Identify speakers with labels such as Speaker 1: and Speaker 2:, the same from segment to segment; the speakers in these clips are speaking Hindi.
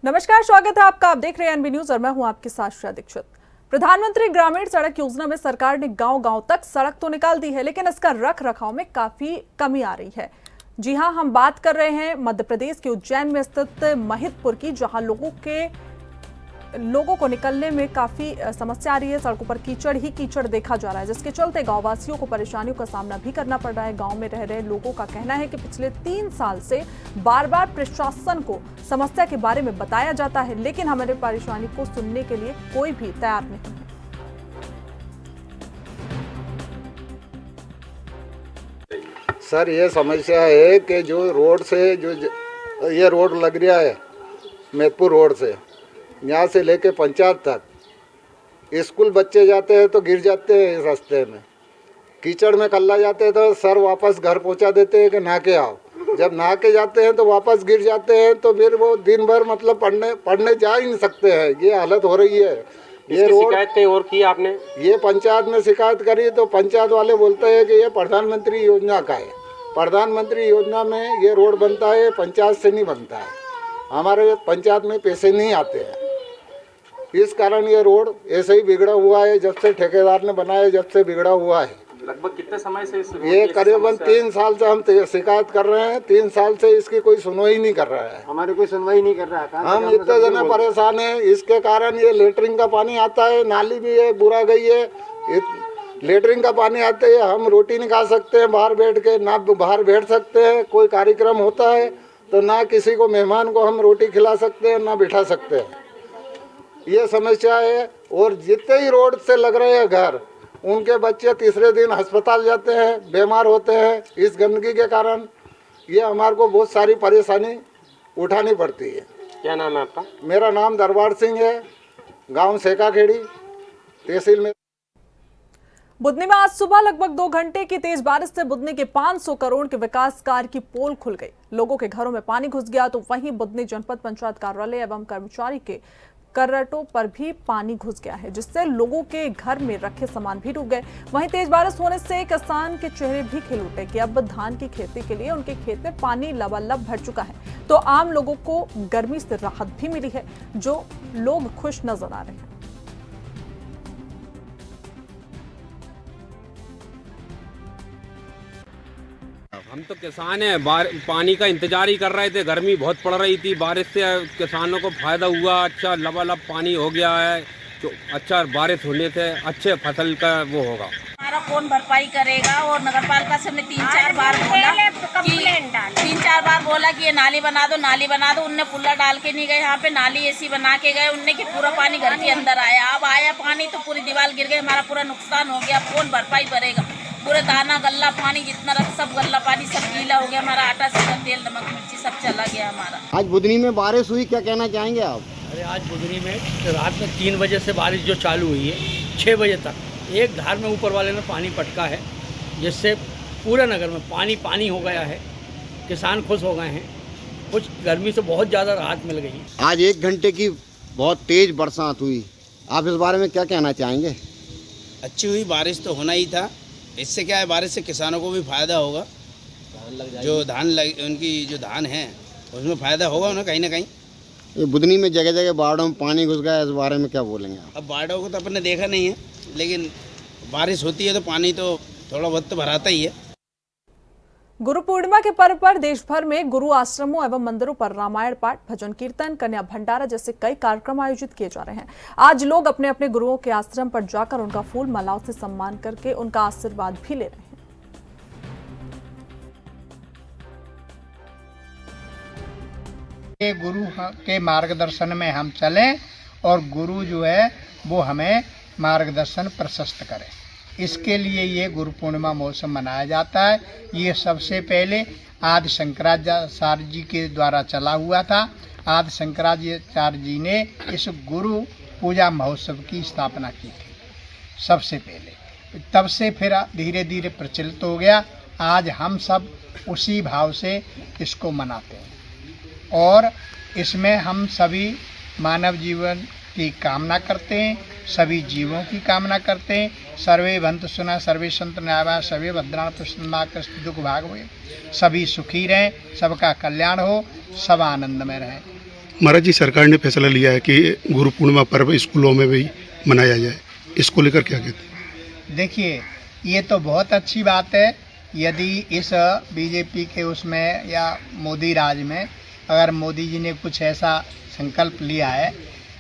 Speaker 1: नमस्कार, स्वागत है आपका। आप देख रहे हैं एनबी न्यूज और मैं हूं आपके साथ श्रेया दीक्षित। प्रधानमंत्री ग्रामीण सड़क योजना में सरकार ने गांव-गांव तक सड़क तो निकाल दी है, लेकिन इसका रख रखाव में काफी कमी आ रही है। जी हां, हम बात कर रहे हैं मध्य प्रदेश के उज्जैन में स्थित महिदपुर की, जहां लोगों को निकलने में काफी समस्या आ रही है। सड़कों पर कीचड़ ही कीचड़ देखा जा रहा है, जिसके चलते गांव वासियों को परेशानियों का सामना भी करना पड़ रहा है। गांव में रह रहे लोगों का कहना है कि पिछले 3 साल से बार बार प्रशासन को समस्या के बारे में बताया जाता है, लेकिन हमारे परेशानी को सुनने के लिए कोई भी तैयार नहीं है।
Speaker 2: सर, ये समस्या है कि जो रोड से ये रोड लग रहा है महिदपुर रोड से, यहाँ से लेके पंचायत तक, स्कूल बच्चे जाते हैं तो गिर जाते हैं इस रास्ते में, कीचड़ में कल्ला जाते हैं तो सर वापस घर पहुँचा देते हैं कि नहा के आओ। जब नहा के जाते हैं तो वापस गिर जाते हैं, तो फिर वो दिन भर मतलब पढ़ने जा ही नहीं सकते हैं। ये हालत हो रही है। ये रोड
Speaker 3: शिकायत कहीं और की आपने?
Speaker 2: ये पंचायत में शिकायत करी तो पंचायत वाले बोलते हैं कि ये प्रधानमंत्री योजना का है। प्रधानमंत्री योजना में ये रोड बनता है, पंचायत से नहीं बनता है। हमारे पंचायत में पैसे नहीं आते हैं, इस कारण ये रोड ऐसे ही बिगड़ा हुआ है। जब से ठेकेदार ने बनाया, जब से बिगड़ा हुआ है।
Speaker 3: लगभग कितने समय से
Speaker 2: ये करीबन 3 साल से हम शिकायत कर रहे हैं। 3 साल से इसकी कोई सुनवाई नहीं कर रहा है।
Speaker 4: हमारी कोई सुनवाई नहीं कर रहा है।
Speaker 2: हम इतने जने परेशान हैं। इसके कारण ये लेटरिन का पानी आता है, नाली भी है, बुरा गई है। लेटरिन का पानी आते है, हम रोटी नहीं खा सकते हैं बाहर बैठ के, ना बाहर बैठ सकते हैं। कोई कार्यक्रम होता है तो ना किसी को, मेहमान को हम रोटी खिला सकते हैं, ना बिठा सकते हैं। ये समस्या है। और जितने ही रोड से लग रहे हैं घर, उनके बच्चे तीसरे दिन अस्पताल जाते हैं, बीमार होते हैं इस गंदगी के कारण। ये हमारे को बहुत सारी परेशानी उठानी पड़ती है।
Speaker 3: क्या नाम है आपका?
Speaker 2: मेरा नाम दरबार सिंह है, गांव सेकाखेड़ी, तहसील में।
Speaker 1: बुधनी में आज सुबह लगभग 2 घंटे की तेज बारिश से बुधनी के 500 करोड़ के विकास कार्य की पोल खुल गई। लोगों के घरों में पानी घुस गया, तो वहीं बुधनी जनपद पंचायत कार्यालय एवं कर्मचारी के कररटों पर भी पानी घुस गया है, जिससे लोगों के घर में रखे सामान भी डूब गए। वहीं तेज बारिश होने से किसान के चेहरे भी खिल उठे कि अब धान की खेती के लिए उनके खेत में पानी लबालब भर चुका है, तो आम लोगों को गर्मी से राहत भी मिली है, जो लोग खुश नजर आ रहे हैं।
Speaker 3: हम तो किसान हैं, पानी का इंतजार ही कर रहे थे। गर्मी बहुत पड़ रही थी, बारिश से किसानों को फायदा हुआ। अच्छा लबालब पानी हो गया है, तो अच्छा बारिश होने से अच्छे फसल का वो होगा।
Speaker 5: हमारा कौन भरपाई करेगा? और नगरपालिका से हमने 3-4 बार बोला कि ये नाली बना दो, नाली बना दो। उनने पुल्ला डाल के नहीं गए, यहाँ पे नाली ऐसी बना के गए उनने कि पूरा पानी घर के अंदर आया। अब आया पानी तो पूरी दीवार गिर गई, हमारा पूरा नुकसान हो गया। कौन भरपाई करेगा? पूरे दाना गल्ला पानी जितना रख, सब गल्ला पानी सब गीला हो गया। हमारा आटा सीधा, तेल नमक मिर्ची सब चला गया हमारा।
Speaker 4: आज बुधनी में बारिश हुई, क्या कहना चाहेंगे आप?
Speaker 6: अरे आज बुधनी में रात में 3 बजे से बारिश जो चालू हुई है, 6 बजे तक एक धार में ऊपर वाले ने पानी पटका है, जिससे पूरे नगर में पानी पानी हो गया है। किसान खुश हो गए हैं, कुछ गर्मी से बहुत ज़्यादा राहत मिल गई।
Speaker 4: आज 1 घंटे की बहुत तेज बरसात हुई, आप इस बारे में क्या कहना चाहेंगे?
Speaker 7: अच्छी हुई, बारिश तो होना ही था। इससे क्या है, बारिश से किसानों को भी फायदा होगा। जो उनकी जो धान है उसमें फायदा होगा उन्हें कहीं ना कहीं।
Speaker 4: ये बुधनी में जगह जगह बाढ़ों में पानी घुस गया, इस बारे में क्या बोलेंगे आप?
Speaker 7: अब बाढ़ों को तो अपन ने देखा नहीं है, लेकिन बारिश होती है तो पानी तो थोड़ा बहुत तो भराता ही है।
Speaker 1: गुरु पूर्णिमा के पर्व पर देश भर में गुरु आश्रमों एवं मंदिरों पर रामायण पाठ, भजन कीर्तन, कन्या भंडारा जैसे कई कार्यक्रम आयोजित किए जा रहे हैं। आज लोग अपने अपने गुरुओं के आश्रम पर जाकर उनका फूल मालाओं से सम्मान करके उनका आशीर्वाद भी ले रहे हैं।
Speaker 8: गुरु के मार्गदर्शन में हम चलें और गुरु जो है वो हमें मार्गदर्शन प्रशस्त करे। इसके लिए ये गुरु पूर्णिमा मौसम मनाया जाता है। ये सबसे पहले आदि शंकराचार्य जी के द्वारा चला हुआ था। आदि शंकराचार्य जी ने इस गुरु पूजा महोत्सव की स्थापना की थी सबसे पहले, तब से फिर धीरे धीरे प्रचलित हो गया। आज हम सब उसी भाव से इसको मनाते हैं और इसमें हम सभी मानव जीवन की कामना करते हैं, सभी जीवों की कामना करते हैं। सर्वे भवन्तु सुखिनः, सर्वे सन्तु निरामयाः, सर्वे भद्राणि पश्यन्तु मा कश्चित् दुःख भाग् भवेत्। सभी सुखी रहें, सबका कल्याण हो, सब आनंद में रहें।
Speaker 9: महाराज जी, सरकार ने फैसला लिया है कि गुरु पूर्णिमा पर्व स्कूलों में भी मनाया जाए, इसको लेकर क्या कहते हैं?
Speaker 8: देखिए, ये तो बहुत अच्छी बात है। यदि इस बीजेपी के उसमें या मोदी राज में अगर मोदी जी ने कुछ ऐसा संकल्प लिया है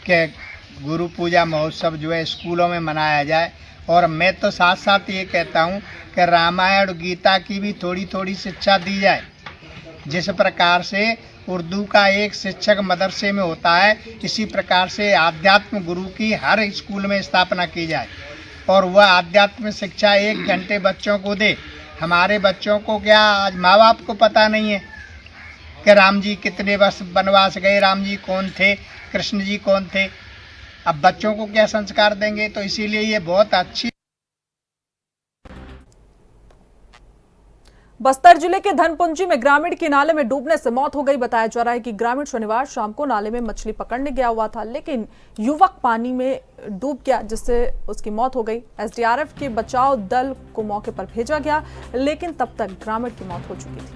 Speaker 8: कि गुरु पूजा महोत्सव जो है स्कूलों में मनाया जाए, और मैं तो साथ साथ ये कहता हूँ कि रामायण गीता की भी थोड़ी थोड़ी शिक्षा दी जाए। जिस प्रकार से उर्दू का एक शिक्षक मदरसे में होता है, इसी प्रकार से आध्यात्म गुरु की हर स्कूल में स्थापना की जाए और वह आध्यात्म शिक्षा 1 घंटे बच्चों को दे। हमारे बच्चों को क्या आज माँ बाप को पता नहीं है कि राम जी कितने वर्ष वनवास गए, राम जी कौन थे, कृष्ण जी कौन थे। अब बच्चों को क्या संस्कार देंगे? तो इसीलिए ये बहुत अच्छी।
Speaker 1: बस्तर जिले के धनपुंजी में ग्रामीण की नाले में डूबने से मौत हो गई। बताया जा रहा है कि ग्रामीण शनिवार शाम को नाले में मछली पकड़ने गया हुआ था, लेकिन युवक पानी में डूब गया, जिससे उसकी मौत हो गई। एसडीआरएफ के बचाव दल को मौके पर भेजा गया, लेकिन तब तक ग्रामीण की मौत हो चुकी थी।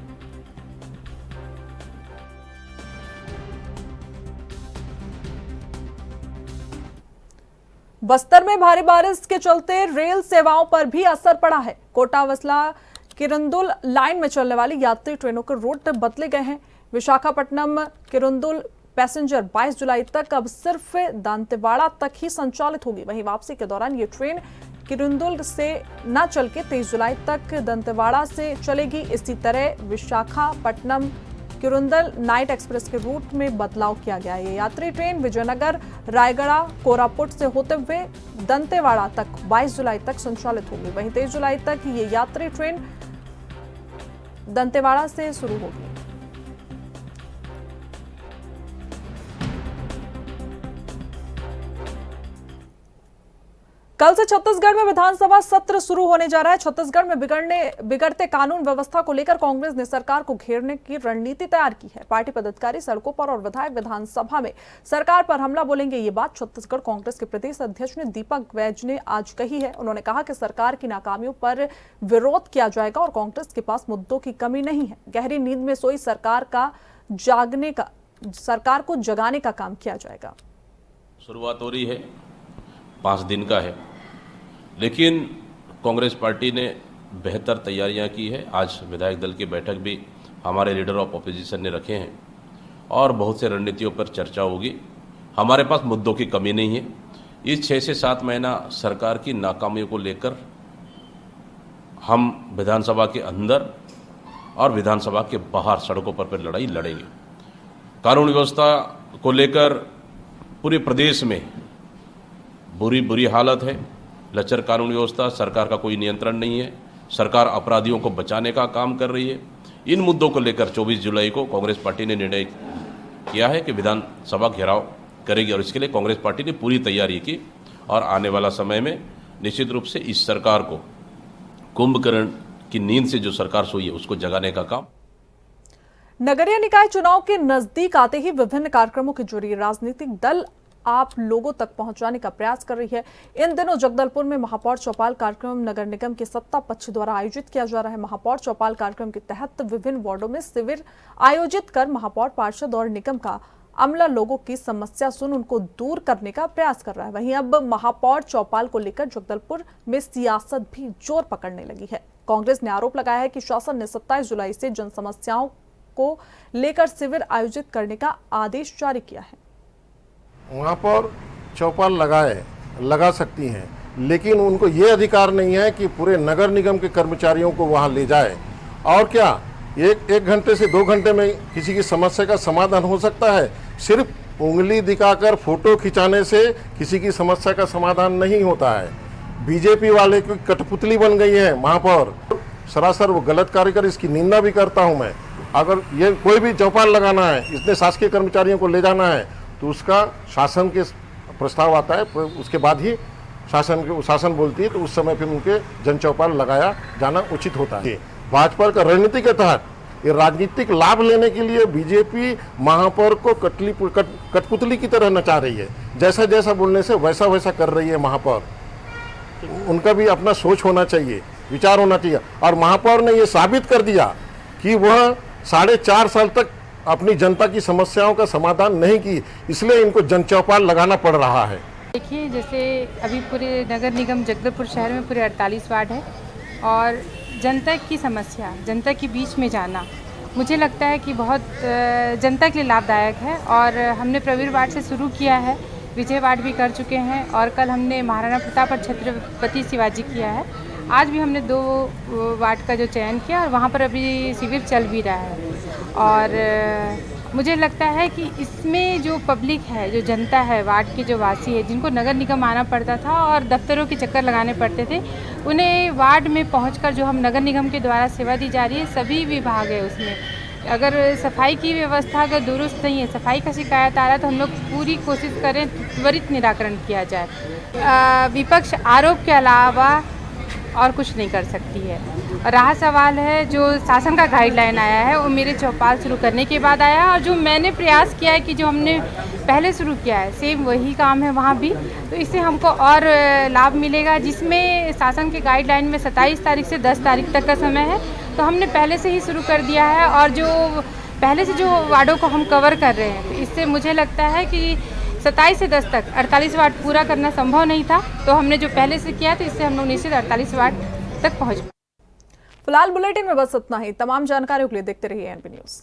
Speaker 1: बस्तर में भारी बारिश के चलते रेल सेवाओं पर भी असर पड़ा है। कोटा वसला किरंदुल लाइन में चलने वाली यात्री ट्रेनों के रूट बदले गए हैं। विशाखापट्टनम किरंदुल पैसेंजर 22 जुलाई तक अब सिर्फ दांतेवाड़ा तक ही संचालित होगी। वहीं वापसी के दौरान ये ट्रेन किरंदुल से न चल के 23 जुलाई तक दांतेवाड़ा से चलेगी। इसी तरह विशाखापट्टनम किरंदुल नाइट एक्सप्रेस के रूट में बदलाव किया गया है। ये यात्री ट्रेन विजयनगर, रायगढ़, कोरापुट से होते हुए दंतेवाड़ा तक 22 जुलाई तक संचालित होगी। वहीं 23 जुलाई तक ये यात्री ट्रेन दंतेवाड़ा से शुरू होगी। कल से छत्तीसगढ़ में विधानसभा सत्र शुरू होने जा रहा है। छत्तीसगढ़ में बिगड़ते कानून व्यवस्था को लेकर कांग्रेस ने सरकार को घेरने की रणनीति तैयार की है। पार्टी पदाधिकारी सड़कों पर और विधायक विधानसभा में सरकार पर हमला बोलेंगे। ये बात छत्तीसगढ़ कांग्रेस के प्रदेश अध्यक्ष ने दीपक वैज ने आज कही है। उन्होंने कहा कि सरकार की नाकामियों पर विरोध किया जाएगा और कांग्रेस के पास मुद्दों की कमी नहीं है। गहरी नींद में सोई सरकार को जगाने का काम किया जाएगा।
Speaker 10: शुरुआत हो रही है, 5 दिन का है, लेकिन कांग्रेस पार्टी ने बेहतर तैयारियां की है। आज विधायक दल की बैठक भी हमारे लीडर ऑफ ऑपोजिशन ने रखे हैं और बहुत से रणनीतियों पर चर्चा होगी। हमारे पास मुद्दों की कमी नहीं है। इस 6 से 7 महीना सरकार की नाकामियों को लेकर हम विधानसभा के अंदर और विधानसभा के बाहर सड़कों पर लड़ाई लड़ेंगे। कानून व्यवस्था को लेकर पूरे प्रदेश में बुरी हालत है। लचर कानून व्यवस्था, सरकार का कोई नियंत्रण नहीं है। सरकार अपराधियों को बचाने का काम कर रही है। इन मुद्दों को लेकर 24 जुलाई को कांग्रेस पार्टी ने निर्णय किया है कि विधानसभा घेराव करेगी और इसके लिए कांग्रेस पार्टी ने पूरी तैयारी की और आने वाला समय में निश्चित रूप से इस सरकार को कुंभकर्ण की नींद से जो सरकार सोई है उसको जगाने का काम।
Speaker 1: नगरीय निकाय चुनाव के नजदीक आते ही विभिन्न कार्यक्रमों के जरिए राजनीतिक दल आप लोगों तक पहुंचाने का प्रयास कर रही है। इन दिनों जगदलपुर में महापौर चौपाल कार्यक्रम नगर निगम के सत्ता पक्ष द्वारा आयोजित किया जा रहा है। महापौर चौपाल कार्यक्रम के तहत विभिन्न वार्डों में शिविर आयोजित कर महापौर, पार्षद और निगम का अमला लोगों की समस्या सुन उनको दूर करने का प्रयास कर रहा है। वहीं अब महापौर चौपाल को लेकर जगदलपुर में सियासत भी जोर पकड़ने लगी है। कांग्रेस ने आरोप लगाया है कि शासन ने 27 जुलाई से जन समस्याओं को लेकर शिविर आयोजित करने का आदेश जारी किया है।
Speaker 11: वहाँ पर चौपाल लगा सकती हैं, लेकिन उनको ये अधिकार नहीं है कि पूरे नगर निगम के कर्मचारियों को वहाँ ले जाए। और क्या एक घंटे से 2 घंटे में किसी की समस्या का समाधान हो सकता है? सिर्फ उंगली दिखाकर फोटो खिंचाने से किसी की समस्या का समाधान नहीं होता है। बीजेपी वाले की कठपुतली बन गई है महापौर, सरासर वो गलत कार्य कर, इसकी निंदा भी करता हूँ मैं। अगर ये कोई भी चौपाल लगाना है, इसने शासकीय कर्मचारियों को ले जाना है तो उसका शासन के प्रस्ताव आता है, उसके बाद ही शासन बोलती है, तो उस समय फिर उनके जन चौपाल लगाया जाना उचित होता है। भाजपा का रणनीति के तहत ये राजनीतिक लाभ लेने के लिए बीजेपी महापौर को कठपुतली की तरह नचा रही है। जैसा जैसा बोलने से वैसा वैसा कर रही है महापौर। उनका भी अपना सोच होना चाहिए, विचार होना चाहिए। और महापौर ने ये साबित कर दिया कि वह 4.5 साल तक अपनी जनता की समस्याओं का समाधान नहीं की, इसलिए इनको जन चौपाल लगाना पड़ रहा है।
Speaker 12: देखिए, जैसे अभी पूरे नगर निगम जगदलपुर शहर में पूरे 48 वार्ड है और जनता की समस्या, जनता के बीच में जाना मुझे लगता है कि बहुत जनता के लिए लाभदायक है। और हमने प्रवीर वार्ड से शुरू किया है, विजय वार्ड भी कर चुके हैं और कल हमने महाराणा प्रताप और छत्रपति शिवाजी किया है। आज भी हमने 2 वार्ड का जो चयन किया और वहाँ पर अभी शिविर चल भी रहा है। और मुझे लगता है कि इसमें जो पब्लिक है, जो जनता है, वार्ड के जो वासी है, जिनको नगर निगम आना पड़ता था और दफ्तरों के चक्कर लगाने पड़ते थे, उन्हें वार्ड में पहुंचकर जो हम नगर निगम के द्वारा सेवा दी जा रही है, सभी विभाग है उसमें, अगर सफाई की व्यवस्था अगर दुरुस्त नहीं है, सफाई का शिकायत आ रहा है तो हम लोग पूरी कोशिश करें त्वरित निराकरण किया जाए। विपक्ष आरोप के अलावा और कुछ नहीं कर सकती है। रहा सवाल है जो शासन का गाइडलाइन आया है, वो मेरे चौपाल शुरू करने के बाद आया और जो मैंने प्रयास किया है कि जो हमने पहले शुरू किया है सेम वही काम है वहाँ भी, तो इससे हमको और लाभ मिलेगा। जिसमें शासन के गाइडलाइन में 27 तारीख से 10 तारीख तक का समय है, तो हमने पहले से ही शुरू कर दिया है और जो पहले से जो वार्डों को हम कवर कर रहे हैं, तो इससे मुझे लगता है कि 27 से 10 तक 48 वार्ड पूरा करना संभव नहीं था, तो हमने जो पहले से किया तो इससे हम लोग निश्चित 48 वार्ड तक पहुँच।
Speaker 1: फिलहाल बुलेटिन में बस इतना ही। तमाम जानकारियों के लिए देखते रहिए एनपी न्यूज़।